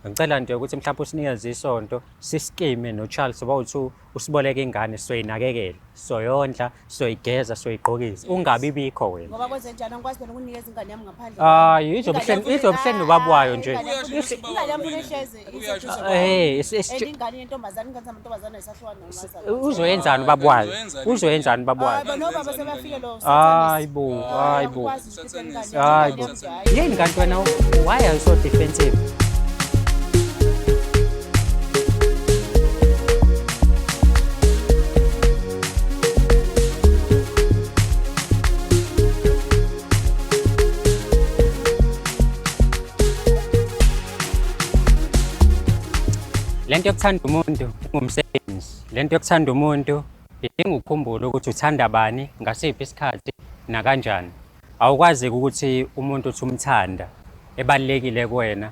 ngicela nje ukuthi mhlawumbe usinikeze isonto siskime noCharles bawuthi usiboleka ingane soyinakekela soyondla soyigeza soyigqokisa ungabi bikho wena ngoba kwenze njani angikwazi phela ukunikeza ingane yami ngaphandle hayi izobuhleni nobaba wayo nje ingane yami funa isheze ingane yentombazane ingane zamantombazane ayisahluka nomazana uzoyenzani ubaba wayo uzoyenzani ubaba wayo bonobaba sebafike lo hayibo yini kanti wena why are you so defensive lento yokuthanda umuntu ngumsebenzi lento yokuthanda umuntu idinga ukukhumbula ukuthi uthanda bani ngasiphi isikhathi nakanjani awukwazi ukuthi umuntu uthi umthanda ebalekile kuwena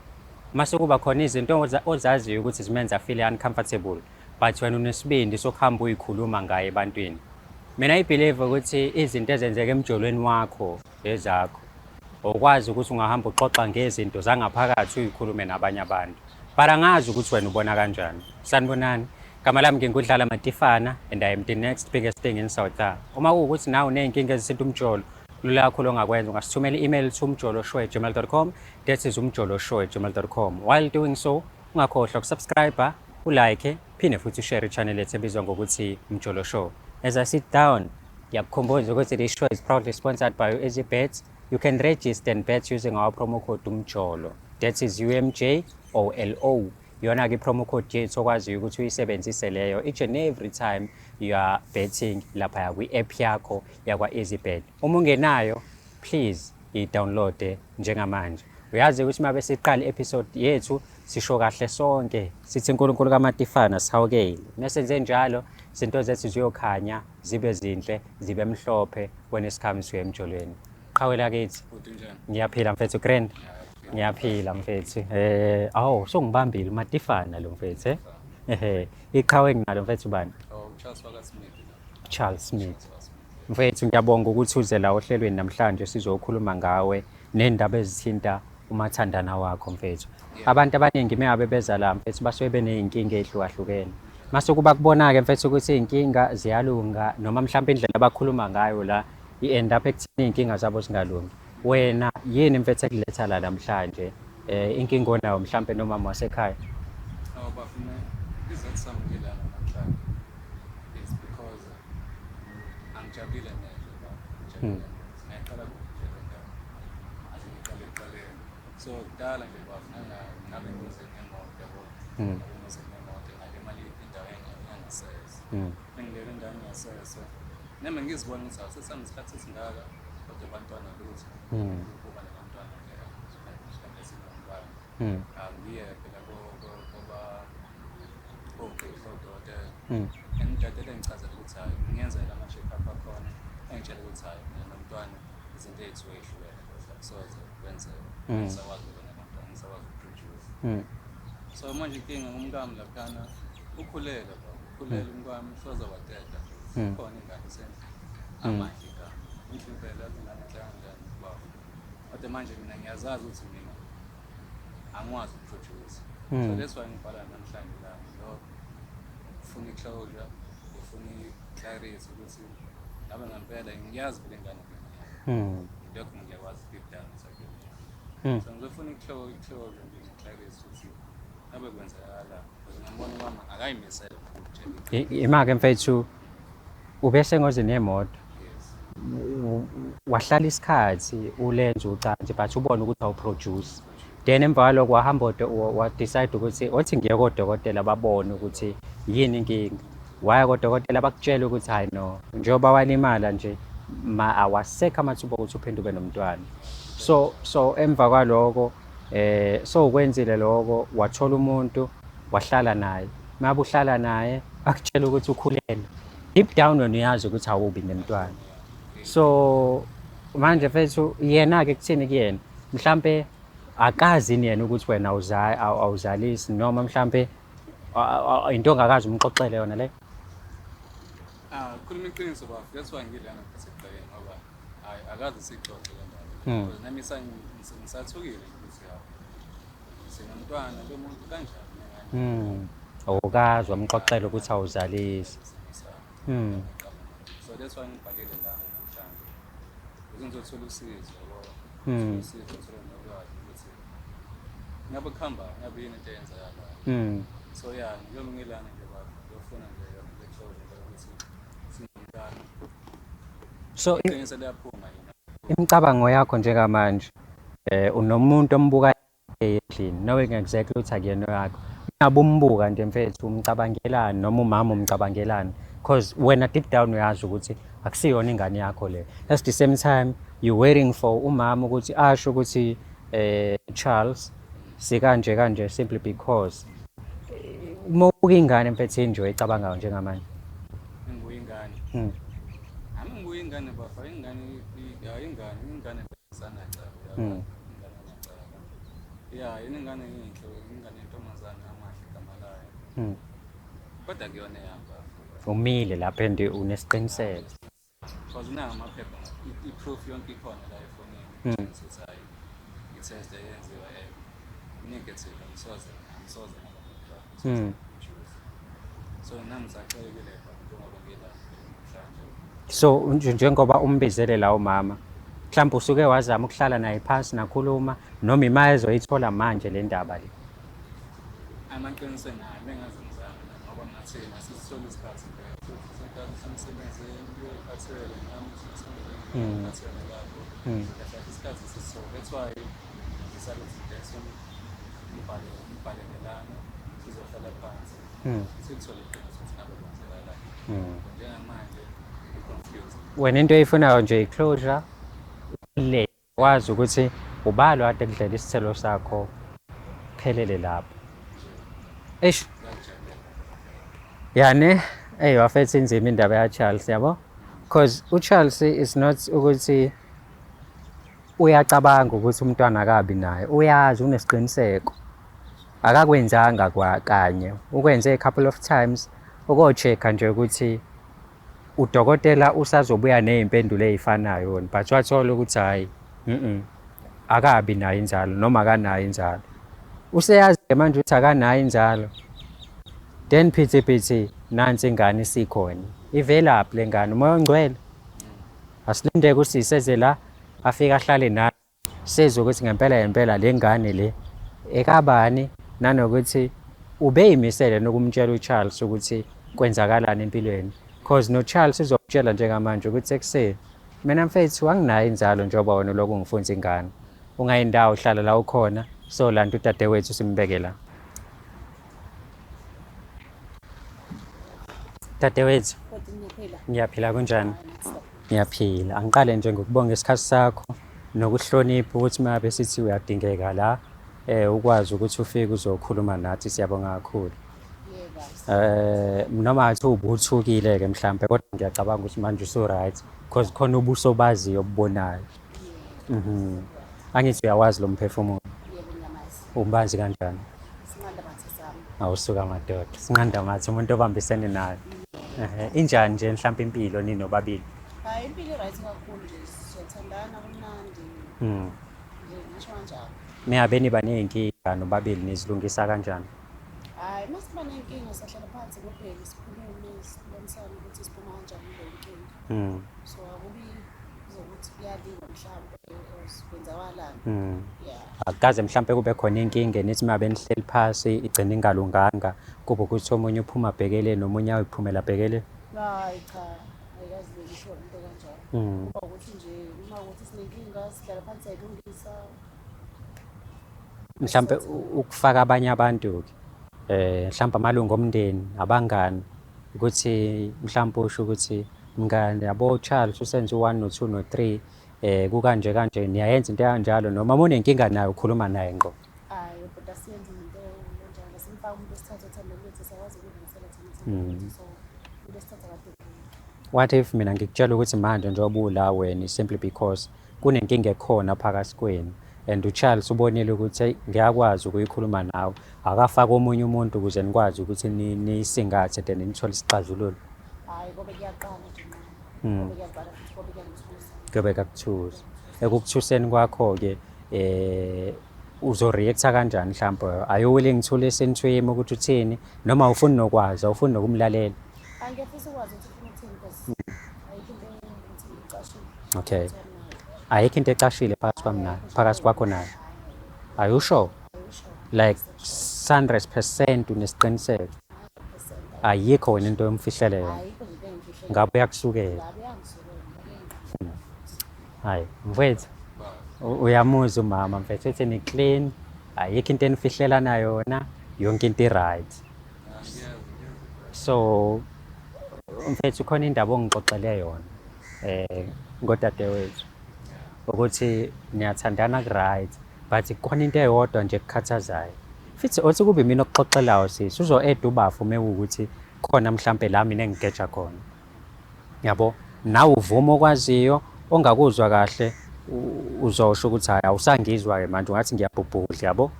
mase kuba khona izinto ozaziyo ukuthi zimenza feel uncomfortable but wena unesibindi sokuhamba uyikhuluma ngaye ebantwini mina I believe ukuthi izinto ezenzeka emjolweni wakho ezakho ukwazi ukuthi ungahamba uxoxa ngezinto zangaphakathi uyikhulume nabanye abantu para ngazi ukuthi wena ubona kanjani sanibonani gama lami ngingudlala Matifana and I am the next biggest thing in South Africa uma kuwukuthi nawe uneyinkinga ezithinta umjolo lula kakhulu ongakwenza ungasithumela i-email to umjoloshow@gmail.com that is umjoloshow@gmail.com while doing so ungakhohlwa ukusubscribe ulike phinde futhi ushare i-channel yethu ebizwa ngokuthi Umjolo Show as I sit down ngiyakukhumbuza ukuthi this show is proudly sponsored by EasyBet you can register and bet using our promo code umjolo that is UMJOLO yona-ke i-promo code yethu okwaziyo ukuthi uyisebenzise leyo each and every time you are betting lapha kwi-app yakho yakwa-EasyBet uma ungenayo please i-download njengamanje uyazi ukuthi uma besiqala i-episode yethu sisho kahle sonke sithi uNkulunkulu kaMatifana sihawukele mesenze njalo izinto zethu ziyokhanya zibe zinhle zibe mhlophe when it comes to emjolweni qhawela kithi ngiyaphila mfethu grand ngiyaphila mfethu awu songibambile Matifana lo mfethu iqhawe nginalo mfethu bani Charles Smith mfethu ngiyabonga ukuthi uze la ohlelweni namhlanje sizokhuluma ngawe nendaba ezithinta umathandana wakho mfethu abantu abaningi meyabe beza la mfethu basuke beneyinkinga ezihlukahlukene mase kuba kubona ke mfethu ukuthi inkinga ziyalunga noma mhlawumbe indlela abakhuluma ngayo la i-end up ekuthini inkinga zabo zingalungi wena yini mfethu ekuletha la namhlanje inkinga onayo mhlawumbe nomama wasekhaya bafuna izethamukile namhlanje is because angijabule nje ngiyaqala ukujabula azingicale so kudala nje bafuna ngabe ngizenemoto yabo ngizenemoto ngalemali endaweni yangasese ngilele endaweni yangasese nami ngizibona ukuthi asesami isikhathi esingaka kodwa abantwana lutho ukuba nabantwana isikhathi esingaka ngiye phela ngoba ngidadele ngichazela ukuthi hayi ngiyenzela ama-check-up akhona engitshela ukuthi hayi nomntwana izinto ey'thu ey'hlukene soze kwenzeka ngisakwazi ukuba nabantwana ngisakwazi ukuproduce so manje inkinga ngumkami laphana ukhulele umkwami soze wadeda khona ingane isendle amanje igama impela ingane kanjani baba kodwa manje mina ngiyazazi ukuthi mina angikwazi ukuproduce so that's why ngibhala namhlanje la lo ufuna i-closure ufuna i-clarity ukuthi ngabe ngempela ngiyazi vele ingane lokho ngiyakwazi deep down so ngizofuna i-closure nge-clarity ukuthi ngabe kwenzekala ngiyambona umama akayimisele imake mfethu ubese ngoze nemoto wahlala isikhathi ulenze ucansi but ubone ukuthi awuproduce then emva kwalokho wahamba wa-decide ukuthi othi ngiye kodokotela babone ukuthi yini inkinga waya kodokotela bakutshela ukuthi hayi no njengoba walimala nje awasekho amathuba ukuthi uphinde ube nomntwana so emva kwaloko so ukwenzile lokho wathola umuntu wahlala naye mabe uhlala naye akutshela ukuthi ukhulelwe deep down wena uyazi ukuthi awubi nemntwana so manje mfethu yena-ke kuthini kuyena mhlampe akazi yena ukuthi wena awuzalisi noma mhlampe into ongakazi umxoxele yona le khuluma iqiniso bafo that's why ngidlala ngasekhaya ngoba akazi sixoxe le ndaba nami ngisathukile ukuthi ukuthi nomntwana lomuntu kanjani awukazi wamxoxela ukuthi awuzalisi so that's why ngibhalile lana namhlanje ukuze ngizothola usizo yabo usizo uthola nolwazi ukuthi ngabe kuhamba ngabe yini into eyenzakalayo so yeah njengoba ngilana nje baba ngiyofuna nje le-closure ukuthi singumntana so iqiniso liyaphuma yini imicabango yakho njengamanje unomuntu ombuka endlini knowing exactly ukuthi akuyena yakho ngabe umbuka nje mfethu umcabangelani noma umama umcabangelani because wena deep down uyazi ukuthi akusiyona ingane yakho le at the same time you waiting for umama ukuthi asho ukuthi Charles sikanje kanje simply because uma ubuka ingane mfethu enjoy ecabangayo njengamanje ngibuye ingane ami ngibuye ingane bafa ingane sana cha yeah ingane yinhle ingane yentombazane amahle kamalayo kodwa kuyona yamba umile lapha ende unesiqiniseko because na amaphepha i-proof yonke ikhona la efonini ukuthi hayi i-test eyenziwa negative amsoze so nami saxekele njengoba ngila namhlanje so njengoba umbizele la umama mhlawumbe usuke wazama ukuhlala naye phansi nakhuluma noma imali ezoyithola manje le ndaba le amaqiniso nayo bengazenzanga ngoba ngathina sisithola isikhathi senkathi simsebenze ngiyophathele nami simsebenze lapho isikhathi sisithola that's why ngisale sideson ngibhalelelana sizohlala phansi sithole iqiniso ukuthi ngabe kwenzakalani njengamanje i-confused wena into eyifunayo nje i-closure le wazi ukuthi ubalo kade kudlela isithelo sakho phelele lapho eish yani wafetha inzima indaba ya Charles yabo because uCharles is not ukuthi uyacabanga ukuthi umntwana akabi naye uyazi unesiqiniseko akakwenzanga kanye ukwenze a couple of times uko-check-a nje ukuthi udokotela usazobuya nezimpendulo ezifanayo yona but wathola ukuthi hayi akabi nayo inzalo noma akanayo inzalo useyazi manje ukuthi akanayo inzalo then phithi nansi ingane isikhona ivelaphi le ngane umoya ongcwele asilindeke ukuthi iseze la afike ahlale nayo sezwe ukuthi ngempela le ngane le ekabani nanokuthi ubeyimisele nokumtshela uCharles ukuthi kwenzakalani empilweni because noCharles uzokutshela njengamanje ukuthi ekuseni mina mfethu anginayo inzalo njengoba wena lokhu ngifunza ingane ungayindawo uhlala la ukhona so lanto udadewethu simbeke la dadewethu ngiyaphila kunjani ngiyaphila angiqale nje ngokubonga isikhathi sakho nokuhlonipha ukuthi mabe sithi uyadingeka la ukwazi ukuthi ufike uzokhuluma nathi siyabonga kakhulu noma athi ubuthukile ke mhlambe kodwa ngiyacabanga ukuthi manje uso right because khona ubuso baziyo obubonayo angithi uyawazi lo mphefumulo umbazi kanjani awusuka madoda sinqanda mathi umuntu obambisene naye injani nje mhlambe impilo nini nobabili hayi impilo right kakhulu nje siyathandana kumnandi nje ngisho kanjalo miyabeni baneyinkinga nobabili nizilungisa kanjani hayi masiba nenkinga sahlala phansi ngobheki sikhulume sibonisane ukuthi siphuma kanjani le nkinga so akubi zokuthi kuyaliwa mhlawumbe kwenzakalani yeah akukaze mhlambe kube khona inkinga nithi mabe nihleli phasi igcina ingalunganga kube ukuthi omunye uphuma abhekele nomunye ayiphumela abhekele hayi cha ayikazi ngisho into kanjalo ukuthi nje uma ukuthi sinenkinga sihlala phansi ayilungisa mhlambe ukufaka abanye abantu mhlambe amalungu omndeni abangani ukuthi mhlambe usho ukuthi mngane yabo Charles usenze 1 no 2 no 3 kukanje kanje niyayenza into kanjalo noma unenkinga nayo ukhuluma naye ngqo hayi kodwa siyenza into kanjalo simfaka umuntu esithatha othandele ukuthi siyawazi ukulungisela thina so into sithatha kade what if mina ngikutshela ukuthi manje njengoba ula wena simply because kunenkinga ekhona phakathi kwenu and uCharles ubonile ukuthi ngiyakwazi ukuyikhuluma nawe akafaka omunye umuntu ukuze nikwazi ukuthi nisingathe then nithole isixazululo hayi ngoba kuyaqala nje ngoba kuyaqala futhi ngoba kuyangithusa kube kakuthusa ekukuthuseni kwakho ke uzoreacta kanjani mhlawumbe are you willing to listen to him ukuthi uthini noma awufuni nokwazi awufuni nokumlalela angiyafisa ukwazi ukuthi ufuna ukuthini because ayikho into engithi icashile. okay ayikho into ecashile phakathi kwakho naye are you sure like 100% unesiqiniseko ayikho wena into yomfihlele yona Ayikho into engifihle. ngabe uyakusukela Ngabe yangisukela. hayi mfethu uyamuza umama mfethu ethi ni clean ayikho into enifihlelana yona yonke into i-right so mfethu khona indaba ongixoxele yona ngodadewethu ukuthi niyathandana ku-right but khona into eyodwa nje ekukhathazayo futhi othi kube mina okuxoxelayo sisi uzo-eda ubafu uma ukuthi khona mhlampe la mina engigeja khona yabo nawe uvuma okwaziyo ongakuzwa kahle uzosho ukuthi hayi awusangizwa-ke manje ungathi ngiyabhubhudla yabo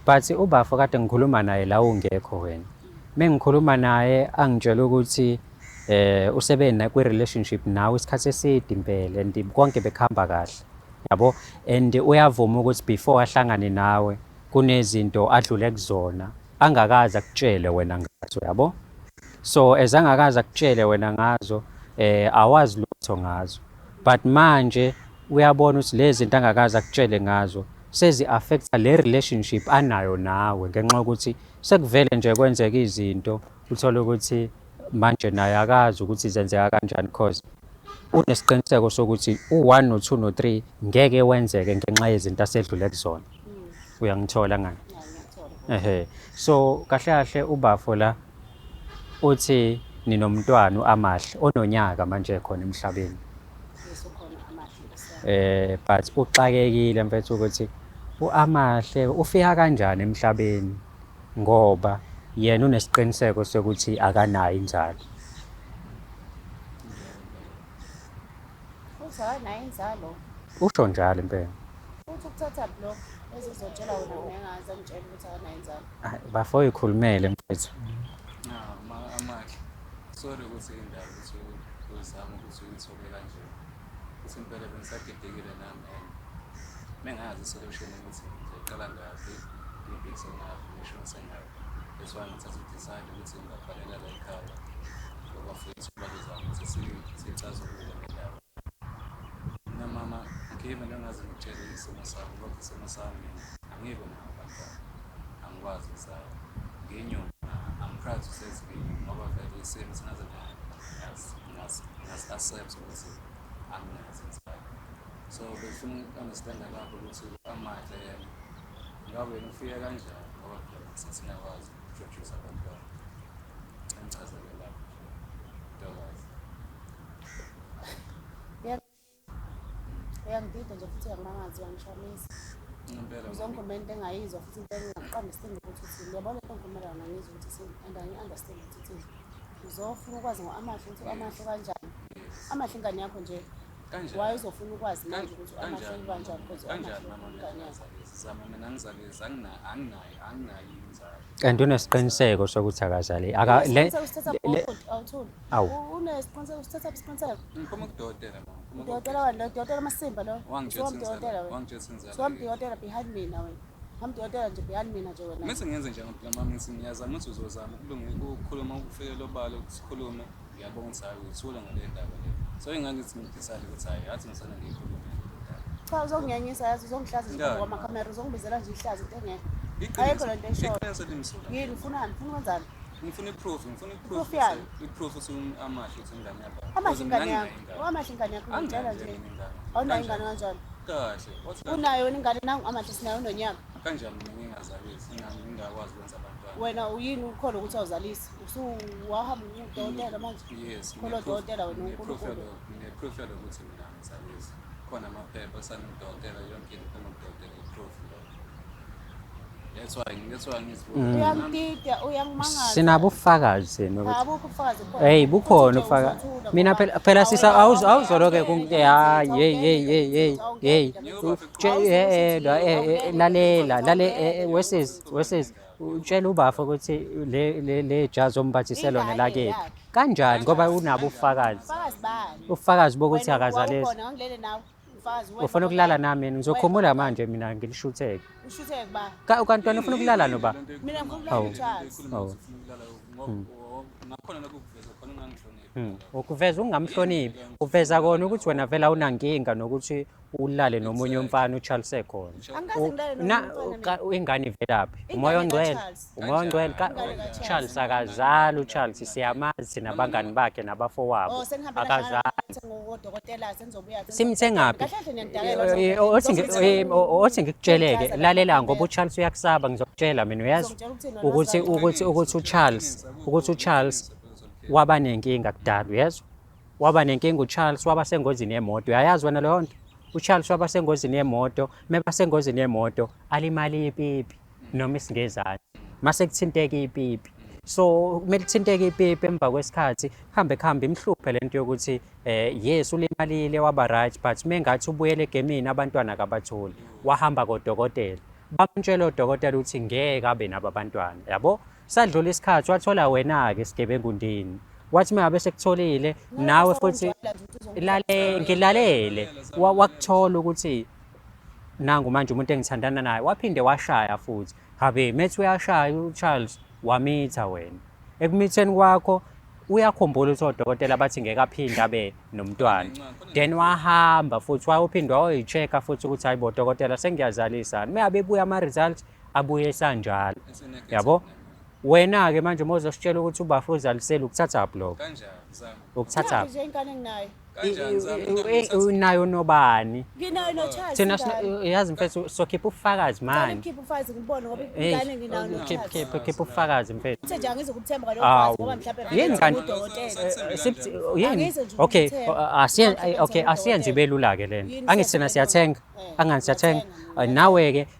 but ubafu kade ngikhuluma naye la ungekho wena uma ngikhuluma naye angitshela ukuthi usebe kwi-relationship nawe isikhathi eside impela and konke bekuhamba kahle yabo and uyavuma ukuthi before ahlangane nawe kunezinto adlule kuzona angakazi akutshele wena ngazo yabo so ezangakazi akutshele wena ngazo awazi lutho ngazo but manje uyabona ukuthi lezi zinto angakazi akutshele ngazo sezi-affecta le relationship anayo nawe ngenxa yokuthi sekuvele nje kwenzeka izinto uthole ukuthi manje naye akazi ukuthi zenzeka kanjani because unesiqiniseko sokuthi u-1 no-2 no-3 ngeke wenzeke ngenxa yezinto asedlule kuzona uyangithola ngani Ngiyathola. so kahle kahle ubafo la uthi ninomntwana uAmahle ononyaka manje khona emhlabeni Ukhona amahle. but uxakekile mfethu ukuthi uAmahle ufika kanjani emhlabeni ngoba yena unesiqiniseko sokuthi akanayo inzalo Uthi nayo inzalo. usho njalo impela Uthi ukuthatha block ezizotshela wena unengazi angitshela ukuthi akanayo inzalo. bafo ikhulumele mfethu Amahle sorry ukuthi indaba ukuthi uzama ukuthi uyithole kanje ukuthi impela bengisadidekile nami and mengazi isolution ukuthi ngiqala ngaphi ngibhekise ngaphi ngisho sengayo that's why ngithatha i-decide ukuthi ngingabhalela la ekhaya ngoba futhi ubalizama ukuthi sicazulule le ndaba namama ngime ngingazi ngitshele isimo sami ngoba isimo sami angibe nawo abantwana angikwazi kusala ngenyoni I'm proud to say it's me ngoba vele isimo singaze accept ukuthi anginazo inside so befuna understand lapho ukuthi Amahle yena ngabe ufike kanjani ngoba sesingakwazi introduce abantwana engichazele lapho ntokazi Uyangidida nje futhi uyangimangaza uyangishamisa. ngempela Zonke umuntu engayizwa futhi into engingaqamba isidingo ukuthi uthini. Uyabona into engivumelana ngizwe ukuthi uthini and angi-understand ukuthi uthini. Uzofuna ukwazi ngo-Amahle ukuthi Amahle kanjani. Amahle ingane yakho nje. kanjani Why uzofuna ukwazi manje ukuthi Amahle kanjani because kanjani Amahle mama ingane yakho. zama mina ngizalisa anginayo inzalo and unesiqiniseko sokuthi akazali Awuthuli. Awu. Unesiqiniseko usithatha isiqiniseko. ngiphuma kudokotela mama Udokotela wani lo? Udokotela Masimba lo? wangitshela Udokotela inzalo wena. wangitshela inzalo Udokotela behind mina wena. Udokotela nje behind mina nje wena. mase ngenze njani phela mama ngithi ngiyazama ukuthi uzozama ukukhuluma ukufike lobalo sikhulume ngiyabona ukuthi hayi uyithula ngale ndaba le so ingangithi ngidecide ukuthi hayi yathi ngisana ngiyikhulume Cha uzonginyanyisa yazi uzongihlaza nje Ngani? kwamakhamera uzongibizela nje ihlazo into engekho. Ayikho lento eshoyo. iqiniso limsulwa Yini ufunani? Ufuna ukwenzani? ngifuna iproof Proof yani? iproof ukuthi Amahle ukuthi ingane yakho Amahle ingane yakho. Amahle ingane yakho ngitshela nje. Awunayo ingane kanjani? kahle wathi Unayo wena ingane nangu Amahle sinayo unonyaka. kanjani mina ngingazalisi ngingakwazi ukwenza abantwana Wena uyini ukholwa ukuthi awuzalisi? Wahamba udokotela manje. yes Kholwa udokotela wena uNkulunkulu. ngineproof yokuthi mina ngizalisi khona amaphepha sanudokotela yonke into kanudokotela iproof that's why ngizibuza Uyangidida, uyangimangaza. sinabo ubufakazi senu ukuthi Abukho ubufakazi khona. hey bukhona Uthi nje ufaka uzothula mina ngoba- phela sisa awuzoloke hey wesiz utshela ubafo ukuthi le jazi ombathiselo Ingane nelakephi yakhe. kanjani ngoba unabo ubufakazi Ubufakazi bani? ubufakazi bokuthi Wena akazalisi wawukhona, wangilele nawe. mfazi ufuna ukulala nami ngizokhumula manje mina ngilishutheke ushutheke ba kanti wena ufuna ukulala noba mina ngifuna ukulala uCharles nakhona lokuveza khona ungangihloniphi ukuveza ungamhloniphi uveza kona ukuthi wena vele awunankinga nokuthi ulale nomunye umfana uCharles ekhona angikaze ngilale nomfana ingane ivelaphi umoya ongcwele umoya ongcwele Charles akazali uCharles siyamazi thina abangani bakhe nabafowabo akazali ngodokotela senizobuya simthengaphi othi ngikutsheleke lalela ngoba uCharles uyakusaba ngizokutshela mina uyazi ukuthi uCharles waba nenkinga kudala uyezwa waba nenkinga uCharles waba sengozini yemoto uyayazi wena leyo nto uCharles waba sengozini yemoto meba sengozini yemoto alimali ipipi noma isingezansi mase kuthinteka ipipi so kumele kuthinteke ipipi emva kwesikhathi kuhambe imhluphe lento yokuthi yes ulimalile waba right but mengathi ubuyele egemini abantwana akabatholi wahamba kodokotela bamtshela udokotela ukuthi ngeke abe nabo abantwana yabo sadlula isikhathi wathola wena-ke sigebengundini wathi mengabe sekutholile nawe futhi ngilalele wakuthola ukuthi nangu manje umuntu engithandana naye waphinde washaya futhi habe methi uyashaya uCharles wamitha wena ekumitheni kwakho uyakhumbula ukuthi odokotela bathi ngeke aphinde abe nomntwana then wahamba futhi wayophinde wayoyi-check-a futhi ukuthi hayi bo dokotela sengiyazalisana meyabe ebuya ama-results abuye sanjalo yabo wena-ke manje uma uzositshela ukuthi ubafu uzalisele ukuthathaphi lokho kanjani zami ukuthathaphi nje ingane enginayo kanjani zami unayo nobani nginayo noCharles thina yazi mfethu sokhipha ubufakazi manje ngikhipha ufazi ngibone ngoba ingane nginayo noCharles khipha ubufakazi mfethu nje angizokuthemba kaloku ngoba mhlawumbe yini kanti yini okay asiyenze belula-ke lena angithi thina siyathenga angani siyathenga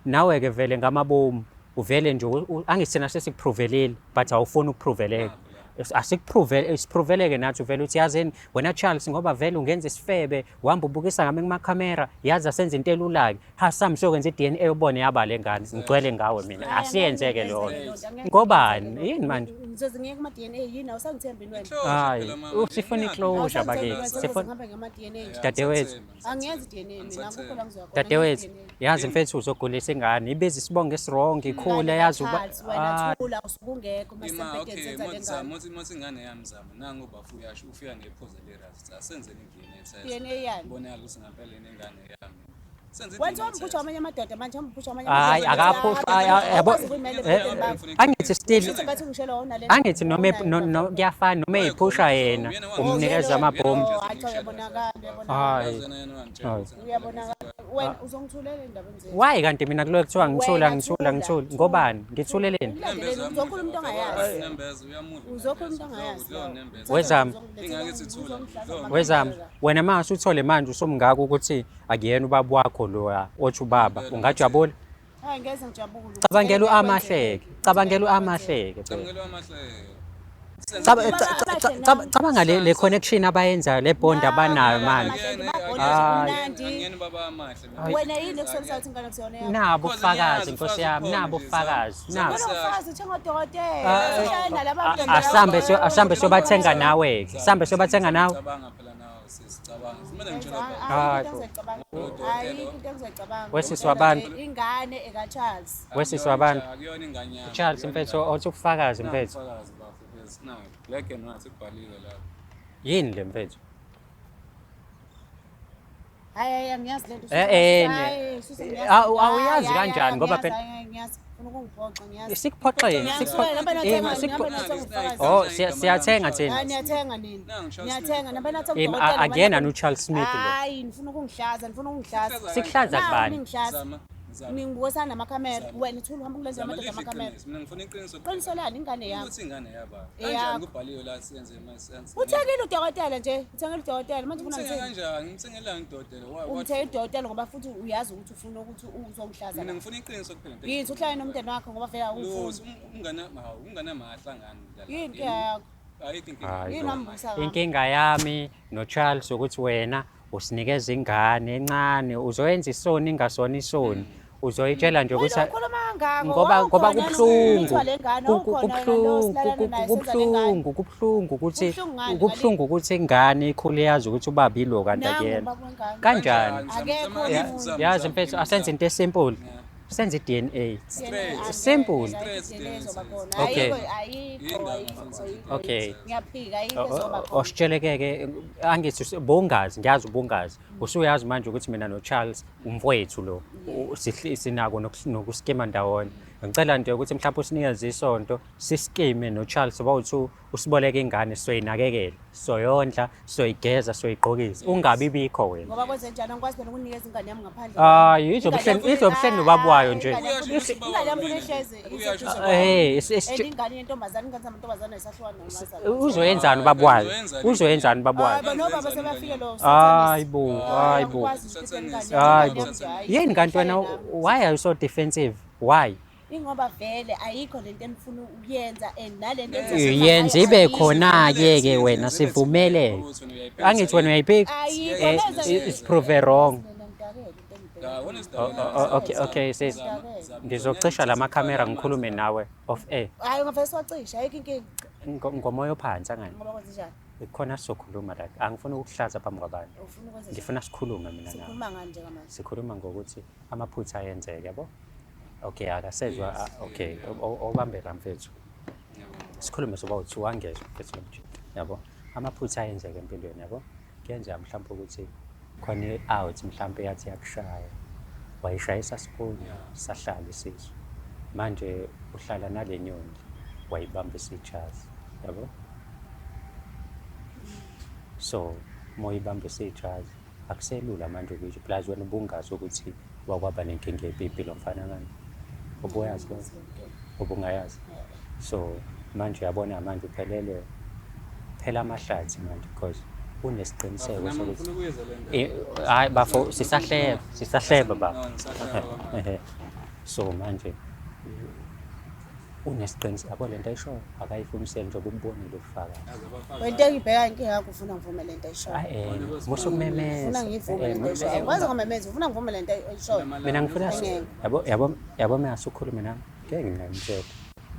nawe-ke vele ngamabomu uvele nje angithi thina sesikupruvelile but awufuni ukupruveleka sipruveleke nathi uvele uthi yazini wena Charles ngoba vele ungenza isifebe wahamba ubukisa ngami kumakhamera yazi asenze into elula-ke sami siyokwenza i-DNA ubone yaba le ngane ngigcwele ngawe mina asiyenzeke leyo ngobani yini manje ngizoze ngiye kuma-DNA yini awusangithembini wena hayi sifuna i-closure bakithi ngihambe ngama-DNA dadewethu angiyenzi i-DNA mina akukho la ngizoya khona dadewethu yazi mfethu uzogulisa ingane ibeze isibongo esirong ikhule yazi wena thula usuke ungekho ima masebhedeni okay senza le ngane mothi ingane yami zama nangu bafu uyasho ufika nephuza le-rust asenzele i-DNA test DNA yani bonakala ukuthi ngempela ingane yami senze wenza wamphusha amanye amadoda manje amphusha amanye hayi akaphusha yabo angithi still bathi ngishela wona le angithi noma kuyafana noma eyiphusha yena umnikeza amabhomu hayi uyabonakala wena uzongithulela endabeni zethu why kanti mina kuloyo kuthiwa ngithula ngobani ngithuleleni uzokhuluma umuntu ongayazi nembeza uyamuva uzokhuluma umuntu ongayazi wezami ingake sithula wezami wena mase uthole manje usomngaka ukuthi akuyena ubaba wakho loya othi ubaba ungajabula hayi ngeze ngijabule cabangela u-amahleke cabangela u-amahleke ngelo amahleke cabanga le connection abayenzayo le bond abanayo manje angiyeni baba amahle wena yini ekusolisa ukuthi ingane kusiyona yakho nabo ubufakazi nkosi yami nabo ubufakazi nabo ufazi uthenga asambe sobathenga nawe-ke sambe sobathenga nawe cabanga phela nawe sisicabanga kumele ngitshela wesisi wabantu ingane ekaCharles wesisi wabantu akuyona ingane yami Charles mfethu othi ubufakazi mfethu ubufakazi bafo bese nawe black and white kubhaliwe lapho yini le mfethu hayi angiyazi lento awuyazi kanjani ngoba phela ungiphoxa ngiyazi sikuphoxeni siyathenga thina niyathenga nini niyathenga nabe nathi akuyena no-Charles Smith lo hayi nifuna ukungihlaza sikuhlaza kubani ningibukisana namakhamera wena thula uhamba kulenza amadoda amakhamera mina ngifuna iqiniso qinisolani ingane yami ukuthi ingane yaba kanjani kubhaliwe la siyenze uthengile udokotela nje uthengile udokotela manje ufuna ngithenge kanjani ngithengela ngidodela umthenge udokotela ngoba futhi uyazi ukuthi ufuna ukuthi uzongihlaza mina ngifuna iqiniso kuphela yini uhlale nomntwana wakho ngoba vele awufuni ungane mahlangani yini ke yakho ayikho inkinga yini wambusa inkinga yami no-Charles ukuthi wena usinikeza ingane encane uzoyenza isoni ingasona isoni uzoyitshela nje ukuthi Ukhuluma ngako. ngoba kubuhlungu Kubuhlungu. kubuhlungu ukuthi Kubuhlungu ngani? kubuhlungu ukuthi ingane ikhule yazi ukuthi ubaba ilo kanti akuyena kanjani Akekho umuntu. yazi mfethu asenze into esimple senze i-DNA simple Okay. Okay. Ngiyaphika ayikho ezoba khona. ositsheleke-ke angithi bongazi ngiyazi ubongazi usuyazi manje ukuthi mina no-Charles umfowethu lo sinako nokuskema ndawonye ngicela nje ukuthi mhlawumbe usinikeze isonto siskeme no-Charles bawuthi usiboleke ingane soyinakekela soyondla soyigeza soyigqokisa ungabi bikho wena Ngoba kwenze njani angikwazi phela ukunikeza ingane yami ngaphandle. hayi izobuhleni nobaba wayo nje Ingane yami funa ihlezi ingane yentombazane ingane zamantombazane ayisahlukani nomazali. uzoyenzani ubaba wayo uzoyenzani ubaba wayo Bona obaba sebafike lo. hayibo hayibo hayibo Hayi. yini kanti wena why are you so defensive why Ingoba vele ayikho lento enifuna ukuyenza and nalento yenza ibe khona-ke wena sivumele angithi wena uyayiphika it's prove wrong okay sis ngizocisha la makhamera ngikhulume nawe off air Hayi ngavese siwacisha ayikho inkinga. ngomoya ophansi angani Ngoba kwenze njani? khona sizokhuluma la angifuni ukukuhlaza phambi kwabantu Ufuna ukwenza ngifuna sikhulume mina nawe sikhuluma ngani njengamanje? sikhuluma ngokuthi amaphutha ayenzeke yabo okay akasezwa okay obambela mfethu sikhulume soba uthi wangezwa mfethu nomjito yabo amaphutha ayenzeke empilweni yabo kuyenzeka mhlawumbe ukuthi khona i-out mhlawumbe yathi yakushaya wayishayisa spoon sahlala isizwe manje uhlala nale nyoni wayibambisa ijazi yabo so moyibambisa ijazi akuselula manje ukuthi plus wena ubungazi ukuthi wakwaba nenkinga epipi mfana ngani ubuyazi lo ubungayazi so manje uyabona manje uphelele phela amahlathi manje because unesiqiniseko sokuthi hayi bafo sisahleba ba so manje unesiqiniseko yabo lento ayisho akayifuniseli njengoba umbonile ukufaka Wento engibheka inkinga yakho ufuna ngivume lento ayishoyo. musukumemeza Ufuna ngivume lento ayishoyo. Kwazi ngamemeza ufuna ngivume lento ayishoyo. mina ngifuna yabo mina ukhulume nami ngeke ngimtshela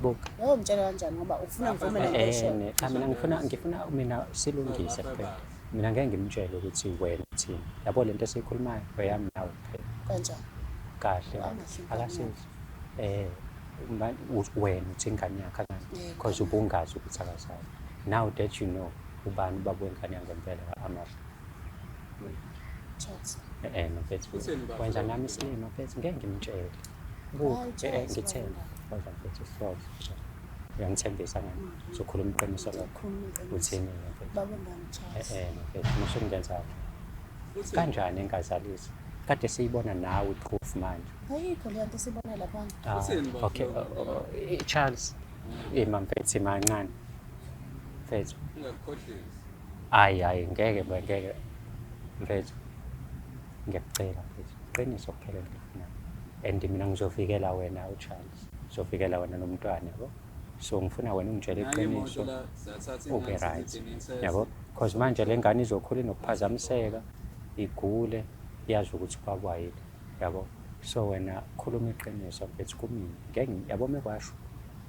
buka Yebo mtshela kanjani ngoba ufuna ngivume lento ayishoyo. mina ngifuna mina silungise kuphela mina ngeke ngimtshele ukuthi wena uthini yabo lento esiyikhulumayo weyami nawe kuphela Kanjani? kahle akasizi wena uthi ingane yakho akani because ubungazi ukuthi akasayo now that you know ubani ubaba wengane yangempela amahla Chat. mfethu wenza nami isilima mfethu ngeke ngimtshele ngithemba kodwa mfethu soze uyangithembisa ngani sokhuluma iqiniso lakho uthini mfethu Baba ngani chat. mfethu musungenza kanjani engazalisi kade siyibona nawe iproof manje Ayikho le nto sibona lapha. okay Charles mfethu mancane mfethu hayi ngeke mfethu ngiyakucela mfethu qiniso kuphela ngifuna and mina ngizovikela wena uCharles ngizovikela wena nomntwana yabo so ngifuna wena ungitshele iqiniso ube right yabo because manje le ngane izokhula inokuphazamiseka igule yazi ukuthi kwabuyile yabo so wena khuluma iqiniso mfethu kumina ngeke yabo mekwasho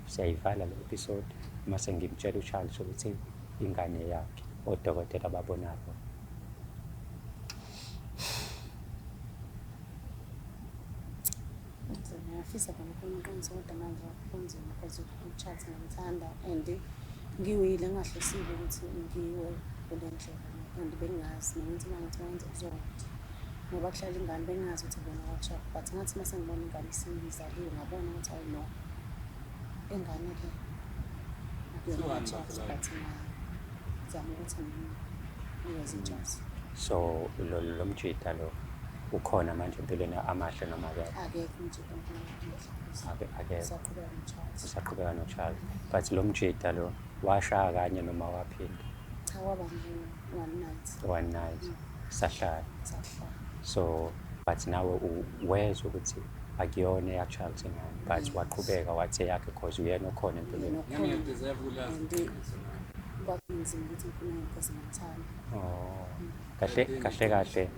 siyayivala le episode mase ngimtshela uCharles ukuthi ingane yakhe odokotela babonako Ngiyafisa khona ukuqiniso kodwa manje kunzima because uchat ngimthanda and ngiwile ngahlosile ukuthi ngiwe kule ndlela and bengazi nokuthi mangithi wenze uzokwazi ngoba kuhlala ingane bengazi ukuthi bona wacha but ngathi mase ngibona ingane isizaliwe ngabona ukuthi hayi no ingane le akuyona but zama ukuthi ngiyenze ijazi so lo mjita lo ukhona manje empilweni amahle noma akekho umjito akekho ngichat usaqhubeka noCharles but lo mjita lo washaya kanye noma waphinda cha waba nje one night sahlala sahlala so but nawe wezwa ukuthi akuyona yaCharles ngani but waqhubeka wathi yakhe because uyena okhona empilweni kwakunzima ukuthi ngifune ngikhoze ngithanda kahle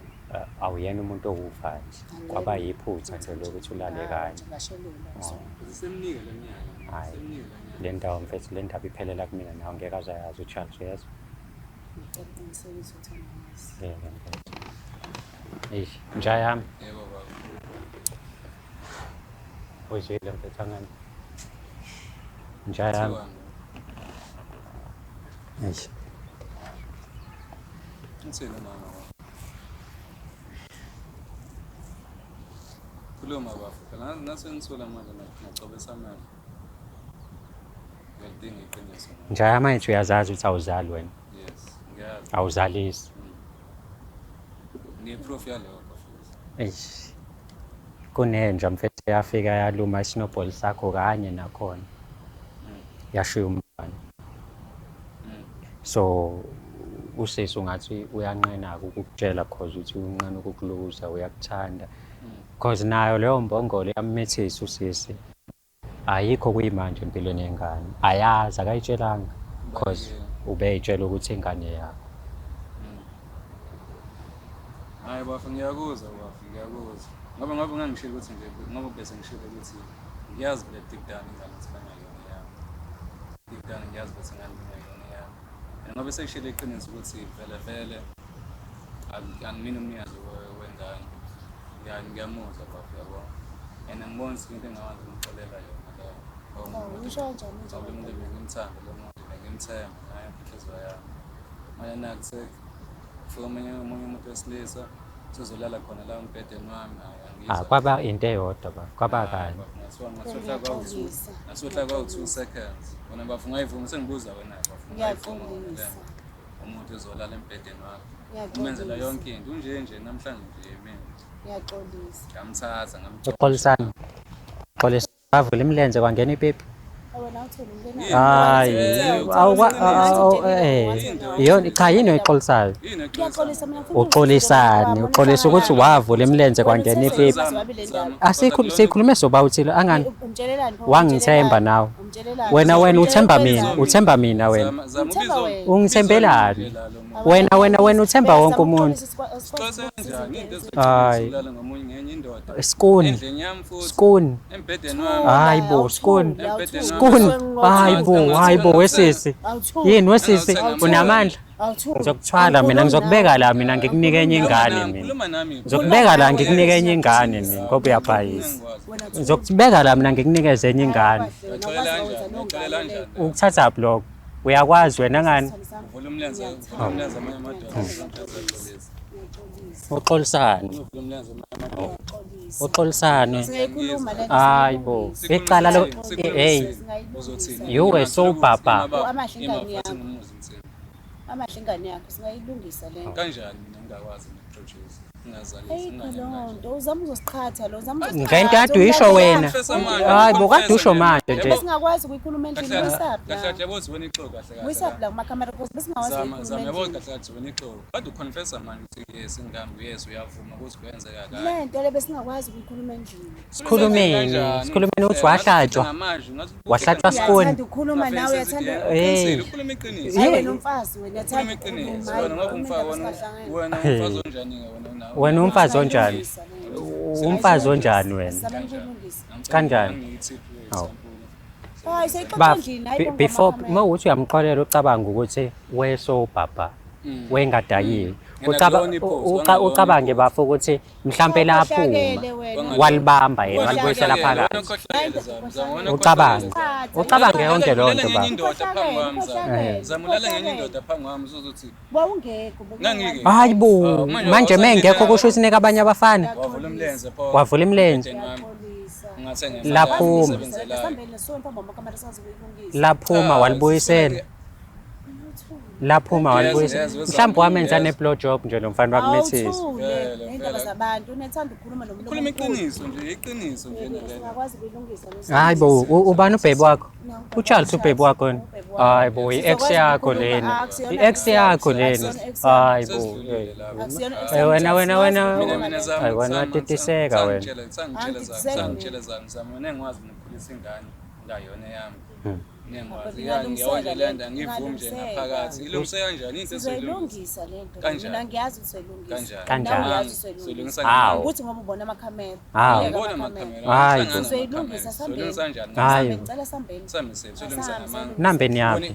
awuyena umuntu owufa nje kwaba yiphutha nje lokuthi ulale kanye Semnika le minyaka. hayi Semnika le minyaka. le ndawo mfethu le ndaba iphelela kumina nawe ngeke azayazi uCharles uyezwa Ngiyaqinisekisa ukuthi angamazi. yebo mfethu nja yami Yebo baba. uyizwile mfethu angani nja yami eish Ngithini mama? Khuluma bafu. Phela nase ngithola manje ngicobesa amali. Ngiyadinga iqiniso. nja yami manje uyazazi ukuthi awuzali wena Yes, ngiyazi. awuzalisi Ngiyeproof yaleyo bafu. eish kunenja mfethu yafika yaluma isinobholi sakho kanye nakhona yashiya umntwana so usisi ungathi uyanqena ukukutshela because uthi unqena ukukuluza uyakuthanda because nayo leyo mbongolo yamethisa usisi ayikho kuyimanje empilweni yengane ayazi akayitshelanga because ubeyitshela ukuthi ingane yakho Hayi bafu ngiyakuzwa bafu ngiyakuzwa. Ngoba ngangishilo ukuthi nje ngoba bese ngishilo ukuthi ngiyazi le deep down ingane sibanga yona yami. Deep down ngiyazi ukuthi ingane yona yami. Ngoba sekushilo iqiniso ukuthi vele angimina umnyazo wengane. Ngiyamuzwa bafu yabo. And ngibona into engawazi ngixolela yona la. Usho kanjani nje? Ngoba umuntu bengimthanda lo muntu bengimthemba naye inhliziyo yami. Manje nakuse umunye umuntu wesilisa sizolala khona la umbhedeni wami kwaba into eyodwa ba kwaba kanye nasuhla kwawu-2 seconds wona bafu ngayivuma sengibuza wena bafu Ngiyaxolisa. umuntu ezolala embhedeni wakho Ngiyaxolisa. umenzela yonke into unje namhlanje nje mina Ngiyaxolisa. ngamthatha uxolisana xolisa bavula imilenze kwangena ipipi Wena uthole ngene. hayi yona cha yini oyixolisayo Ngiyaxolisa mina futhi. uxolisane uxolisa ukuthi wavula imilenze kwangena ipipi sikhulume sobawuthile angani Umtshelelani? wangithemba nawe Umtshelelani? wena uthemba mina wena ungithembelani wena uthemba wonke umuntu hayi skuni hayi bo skuni hayi bo wesisi yini wesisi unamandla ngizokuthwala mina ngizokubeka la mina ngikunike enye ingane mina ngizokubeka la ngikunike enye ingane mina ngoba uyaphayisa ngizokubeka la mina ngikunikeze enye ingane ukuthatha blog uyakwazi wena ngani uxolisane Siyayikhuluma le. hayi bo icala lo hey you were so baba Amahle ingane yakho. Amahle ingane yakho singayilungisa le. kanjani mina ngingakwazi ukuproduce Ayikho lo nto uzama uzosiqhatha lo uzama ngento kade uyisho wena hayi bo kade usho manje nje Singakwazi ukuyikhuluma endlini wisapha. kahle yabo sibona ixoka kahle Wisapha la kumakamera because besingakwazi zama ukuyikhuluma yabo endlini. kahle sibona ixoka kade uconfessa manje ukuthi yes ingambi yes uyavuma ukuthi kwenzeka kahle Le nto le besingakwazi ukuyikhuluma endlini. sikhulumeni ukuthi wahlatshwa wahlatshwa skuni Uyathanda ukukhuluma nawe uyathanda hey ukhuluma iqiniso hayi wena umfazi wena ukhuluma uyathanda iqiniso ukukhuluma. wena ngoba umfazi onjani wena umfazi onjani umfazi onjani wena kanjani Hayi seyixoxa ba endlini hayi before mawuthi uyamqolela ucabanga ukuthi weso baba wengadayiwe ucabange bafo ukuthi mhlambe laphuma walibamba yena walibuyisela phakathi ucabange yonke loo nto baba zamulala ngenye indoda phambi kwami uzothi wawungekho ngangike hayi bo manje mengekho kusho ukuthi neka abanye abafana wavula umlenze pho wavula imilenze ngathenge laphuma laphuma walibuyisela laphuma walibuyisela mhlawumbe wamenza ne-blow job nje lo mfana wakumethisa indaba zabantu unethanda ukukhuluma nomuntu ukhuluma iqiniso nje iqiniso nje nalelo singakwazi ukuyilungisa hayi bo ubani ubhebi wakho uCharles ubhebi wakho hayi bo i-ex yakho lena i-ex yakho lena hayi bo wena hayi wena watitiseka wena sangitshela zami ngizama nengikwazi ukukhulisa ingane ngayona yami ngiyakwazi ngiyawonjelenda ngivumi nje ngaphakathi ilungise kanjani into sizoyilungisa le nto mina ngiyazi ukuthi soyilungisa Kanjani? uyazi soyilungisa Hawu. ukuthi ngoba ubona amakhamera Hawu. ngibona amakhamera Hayi, sizoyilungisa sambeni Hayi. ngicela sambeni soyilungisa namanga nambeni yakho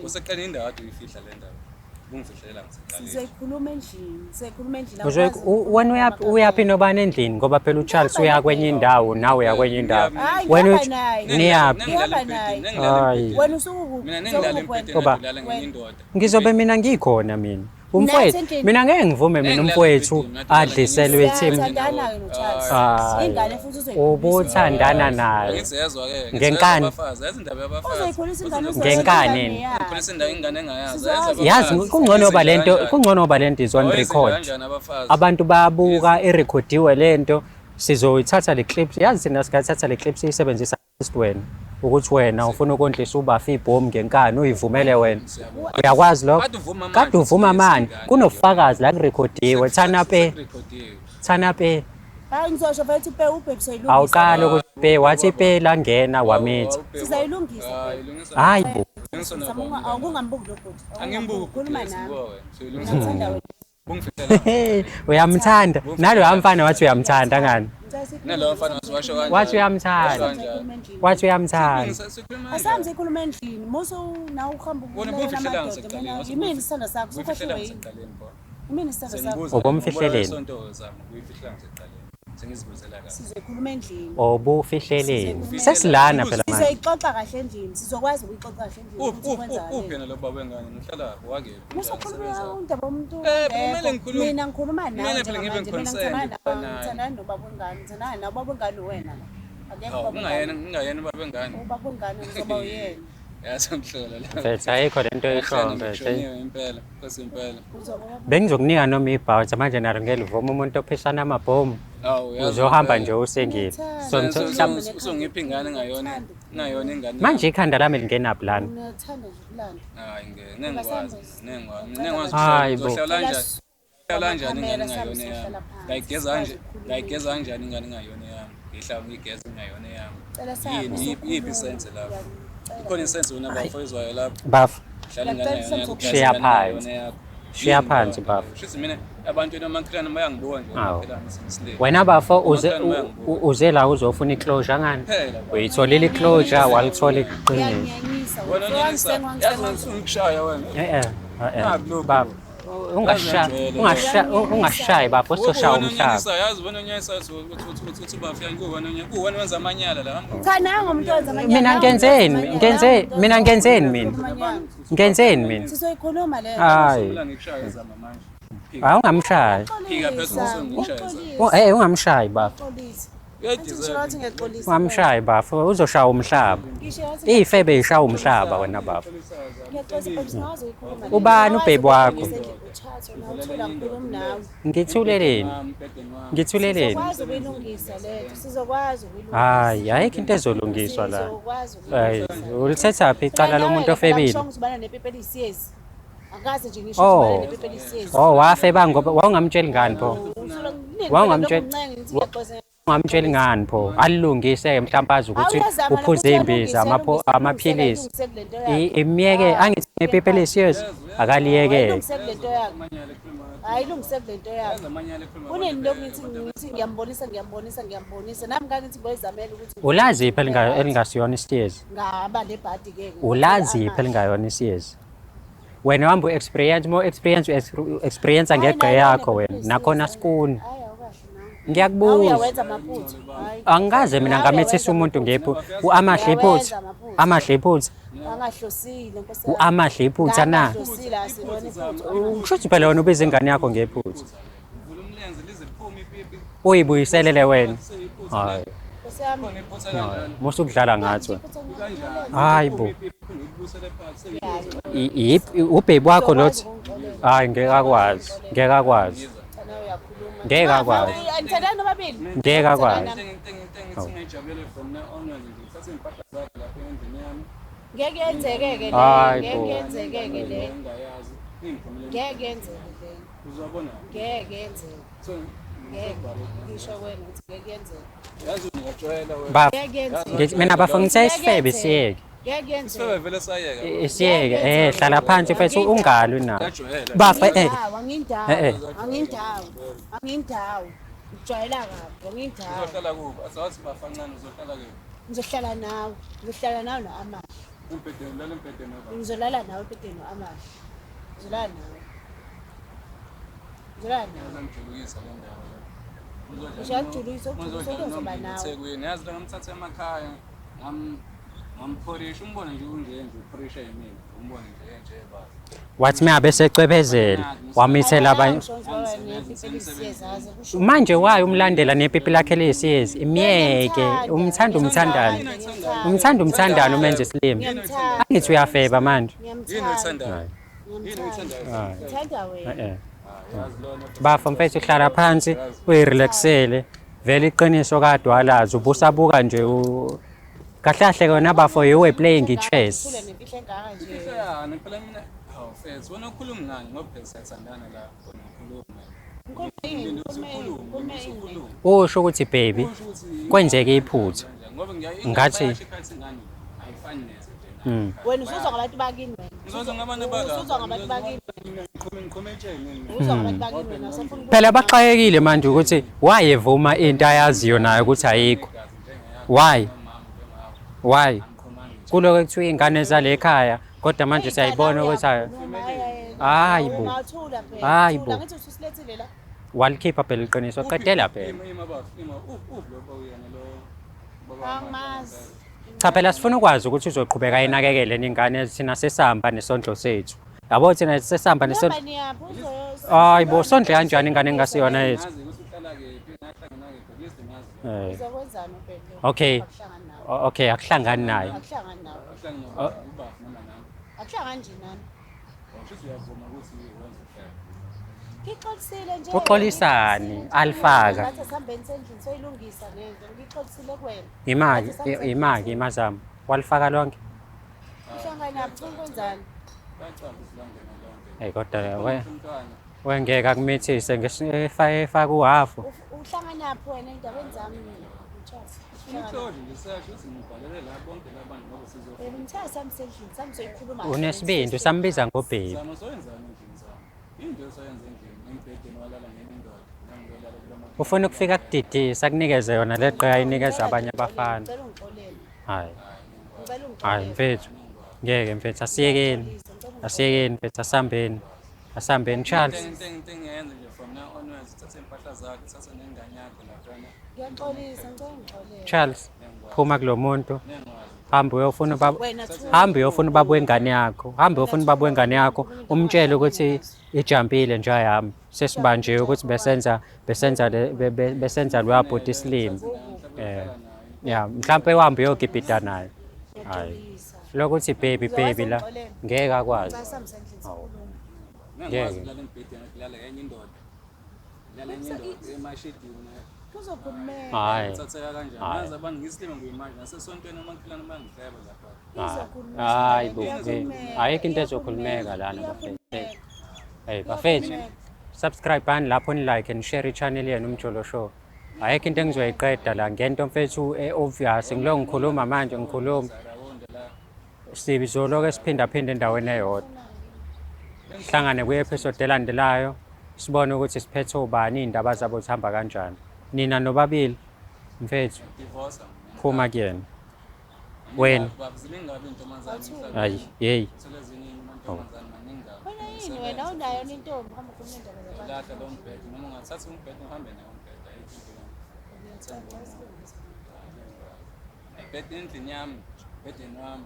kwaseqala indawo ade uyifihla le ndaba ungifihlelela ngiseqala sizoyikhuluma endlini wena uyaphi nobani endlini ngoba phela uCharles uya kwenye indawo nawe uya kwenye indawo wena niyaphi Hayi. wena usuku mina nengilala empedeni Ngoba- ngilala ngenye indoda ngizobe mina ngikhona mina umfowethu mina ngeke ngivume mina umfowethu adliselwe team thandana noCharles Hayi. ingane futhi ubuthandana naye ngizezwa ke Ngenkani? yazi indaba yabafazi uzoyikhulisa ingane Ngenkani? khulisa indawo ingane engayazi yazi kungcono ba lento is on record abantu bayabuka irekhodiwe lento sizoyithatha le clip yazi thina singathatha le clip siyisebenzisa against wena ukuthi wena ufuna ukondlisa ubafa ibhomu ngenkani uyivumele wena uyakwazi lokho kade uvuma manje kunofakazi la kurekhodiwe thanape hayi ngizosho futhi pe ubheki soyilungisa awuqala ukuthi pe wathi pe la ngena wamitha sizayilungisa hayi bo awungambuki lokho angimbuki khuluma nami soyilungisa ngithanda wena bungifihlela uyamthanda nalo mfana wathi uyamthanda ngani nalowo mfana washo kanjani wathi uyamthanda wathi uyamthanda asamze ikhuluma endlini muso na uhamba Wona bungifihlela ngiseqaleni yimini isithando sakho uyifihlela sokhohliwe yini ngiseqaleni bona yimini isithando sakho Sengibuza, Ubumfihleleni? sonto zami uyifihlela ngiseqaleni sengizibuzela kahle sizoyikhuluma endlini obufihleleni sesilana phela manje sizoyixoxa kahle endlini sizokwazi ukuyixoxa kahle endlini ukuthi kwenzakaleni uphi yena lo baba wengane uhlala wakephi musokhuluma undaba womuntu kumele ngikhulume. mina ngikhuluma nawe Kumele phela ngibe njengamanje mina concerned ngithanda nobaba wengane ngithanda nawe ubaba wengane wena akekho ubaba wengane ngingayena ubaba wengane ubaba wengane ngizoba uyena yasamhlola la mfethu ayikho lento eyishoyo mfethu Ngishoniwe impela kosi impela bengizokunika noma ibhawuthi manje nalo ngelivuma umuntu ophisana amabhomu awu yazi uzohamba nje usengile usongipha ingane ngayona ingane manje ikhanda lami lingenaphi lana unathanda nje ukulanda hayi nengikwazi Hayi bo. uhlala kanjani ingane ngayona yami ngayigeza kanjani ingane ngayona yami ngihlala ngigeza ngayona yami cela sabe yiphi isense lapho ikhona isense wena bafowezwayo lapho bafu hlala ingane yakho Shiya phansi. Shiya phansi bafu Shithi mina abantu nomakhelwane bayangibuka nje Awu. makhelwane singisile wena bafo uze la uzofuna iclosure ngani uyitholile iclosure walithola iqiniso ngiyanyanyisa wena yazi ngikushaya wena bafu ungashayi bafu uzoshaya umhlaba yazi wena onyanyisa uthi bafika kuwena wenza amanyala la cha nawe ngumuntu owenza amanyala mina ngenzeni mina sizoyikhuluma le hayi ngikushaya zama manje ungamshayi phika phezulu ngikushaya ungamshayi bafu Ngisho ngexolisa ungamshayi bafu uzoshaya umhlaba ifebe ishaya umhlaba wena bafu Ubani ubhebi wakho? ngithuleleni Sizokwazi ukuyilungisa lethu sizokwazi ukuyilungisa hayi ayikho into ezolungiswa la hayi ulithethaphi icala lomuntu ofebile ubana nepepeli isiyezi akaze nje ngisho Oh. ubana nepepeli isiyezi wafeba ngoba wawungamtsheli ngani pho ungamtsheli ngani pho alilungise-ke mhlawumbe azi ukuthi uphuze imbiza amaphilisi imiyeke angithi ngepepeli esiyezi akaliyekele ayilungise kulento yakho kuneni lokhu ngithi ngiyambonisa nami kangithi ngoyizamela ukuthi ulaziphi elingasiyona isiyezi ngaba lebhadi ke ulaziphi elingayona isiyezi wena wamba u-experience ngeqe yakho wena nakhona sikuni ngiyakubuza uyawenza amaphutha angikaze mina ngamethisa umuntu ngephu amahle iphutha angahlosile nkosi amahle iphutha na angahlosile asibone iphutha kusho ukuthi phela wena ubezingange yakho ngephutha uyibuyiselele wena hayi nkosi yami musu kudlala ngathi wena hayi bo ubhebi wakho lothi hayi ngeke akwazi anithandani nobabili ngeke akwazi ngeke yenzeke-ke Hayi le bo. ngeke yenzeke-ke le ngeke yenzeke le uzabona ngeke yenzeke ngeke ngisho kwena ukuthi ngeke yenzeke yazi ungajwayela wena bafo ngeke yenzeke ngithi mina bafo ngithe isifebe siyeke ngeke yenzeke Sifebe vele sayeka. Isiyeke hlala phansi mfethu ungalwi nawe. Ngajwayela. Bafa angindawo ujwayela kabi angindawo Uzohlala kubo. Asawathi bafancane uzohlala kubo. ngizohlala nawe no-Amahle Umbhedeni lala embhedeni wabo. ngizolala nawe embhedeni no-Amahle ngizolala nawe Ngizomjulukisa le ndawo. Ngiyakujulisa uzoba nawe eThekwini yazi la ngamthatha emakhaya ngamphorisha umbone nje unje uphorisha yimina umbone nje basi. Wathi mina bese ecwebezela wamithela abanye. Manje wayo umlandela nepipi lakhe lesiyezi imiyeke umthandano menze isilimo. Angithi uyafeba manje. Yini oyithandayo? Yini oyithandayo? ngithanda wena Bafa mfethu uhlala phansi uyirelaxele vele iqiniso kade walazi ubusabuka nje kahle kahle kona bafo you were playing chess. nempihla engaka nje Yani phela mina mfethu wena ukhuluma ngani ngoba phela siyathandana la ukhuluma. Usho ukuthi baby kwenzeke iphutha Ngoba ngathi ayifani neze nje. wena usuzwa ngabantu bakini wena Ngizozwa ngabantu bala. usuzwa ngabantu bakini Ngiqhumetshe usuzwa ngabantu bakini wena usafuna phela baxakekile manje ukuthi wayevuma into ayaziyo nayo ukuthi ayikho. Why kuloko kuthiwa ingane zale ekhaya kodwa manje siyayibona ukuthi hayi bo hayi bo ngithi ususilethile la walikhipha phela iqiniso qedela phela. angimazi Cha phela sifuna ukwazi ukuthi uzoqhubeka ayinakekele ningane thina sesihamba nesondlo sethu. Yabo thina sesihamba nesondlo. hamba niyaphi Hayi bo sondle kanjani ingane engasiyona yethu. uzokwenzani ubhede Okay. akuhlangani nawe Okay akuhlangani naye. akuhlangani nawe akuhlangani nje nani ngixolisile nje Uxolisani alifaka ngathi asihambeni sendlini soyilungisa lento ngixolisile kuwena imaki imazamo walifaka lonke. uhlangani yaphi ukwenzani Hey kodwa wengeke akumithise ngefaka uhafu. uhlangani yaphi wena endabeni zami ngitshasa ngithatha sami sendlini sami soyikhuluma Unesibindi usambiza ngobhebi. Ufuna ukufika kudidisa kunikeze yona le gqaya ayinikeza abanye abafana. ngicela ungixolele Hayi ngicela hayi mfethu ngeke mfethu asiyekeni mfethu asambeni Charles. Into engiyenza nje from now onwards uthathe impahla zakhe uthathe nengane yakho laphana. ngiyaxolisa ngicela ungixolele Charles phuma kulo muntu hamba uyofuna wena hamba uyofuna ubaba wengane yakho hamba uyofuna ubaba wengane yakho umtshele ukuthi ijampile nje ayami sesibanjiwe ukuthi besenza lwabhoti islim ya mhlambe uhambe uyogibhida naye hayi lokuthi baby la ngeke akwazi sami sendlini sokhuluma Ngiyakwazi kulala embhedeni kulala enye indoda. Kulala enye indoda emashedini. kuzokhulumeka hayi Uthatheka kanjani? Ngazi abantu ngisilima nguyimanje nasesontweni amakhilana bangihleba lapha. hayi bo ayikho into ezokhulumeka lana bafethu hey bafethu subscribe bani lapho ni like and share i-channel yenu Umjolo Show. Ayikho into engizoyiqeda la ngento mfethu obvious ngilo ngikhuluma manje ngikhuluma sibizolo ke siphinda endaweni eyodwa. Hlangane kwi-episode elandelayo sibone ukuthi siphethe ubani indaba zabo zihamba kanjani. Nina nobabili mfethu Divorce. phuma kuyena wena Babuziningi ngabe intombazane. hayi hey Thola ezinye amantombazane maningi ngabe. wena yini wena unayo nintombi hamba khuluma indaba zabantu Lahla lo mbhede noma ungathatha umbhede uhambe nawo umbhede ayikho endlini yami ebhedeni wami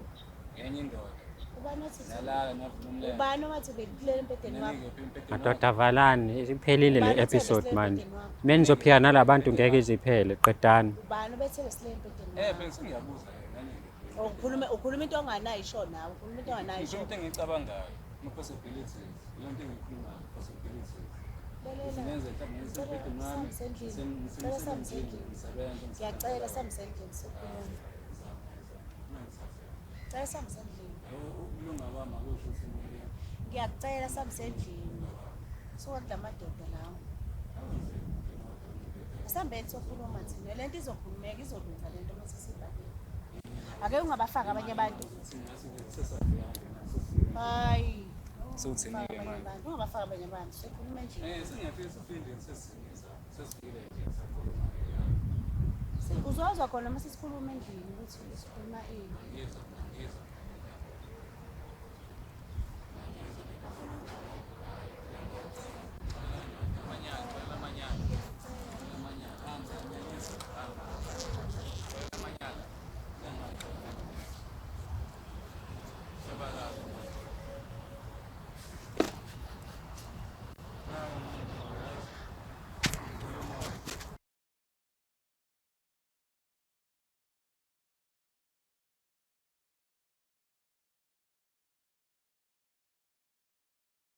enye indoda ubani othi nalala navula umlele ubani owathi bekulela empedeni wakho madoda valani iphelile le episode manje menizophika nalabantu ngeke iziphele qedani. ubani obethele sile empedeni wakho bengiyabuza ukhuluma into onganayo isho nawe ukhuluma into onganayo isho into engiyicabangayo ama-possibilities iyo nto engiyikhulumayo possibilities ngenze mhlawumbe sami sendlini cela sami sendlini ngiyacela sami sendlini sokhuluma cela sami sendlini ukulunga kwami akusho ukuthi ngiyacela sami sendlini sokudla amadoda lawo asambeni sokhuluma thina lento izokhulumeka izolunga lento masisibhalile ake ungabafaki abanye abantu hayi Sewuthini-ke abanye manje? abantu ungabafaki abanye abantu sikhuluma nje Sengiyafika siphindeni sesilisa. Sesidlile nje. uzozwa khona uma sesikhuluma endlini ukuthi sikhuluma ini Ngizwa.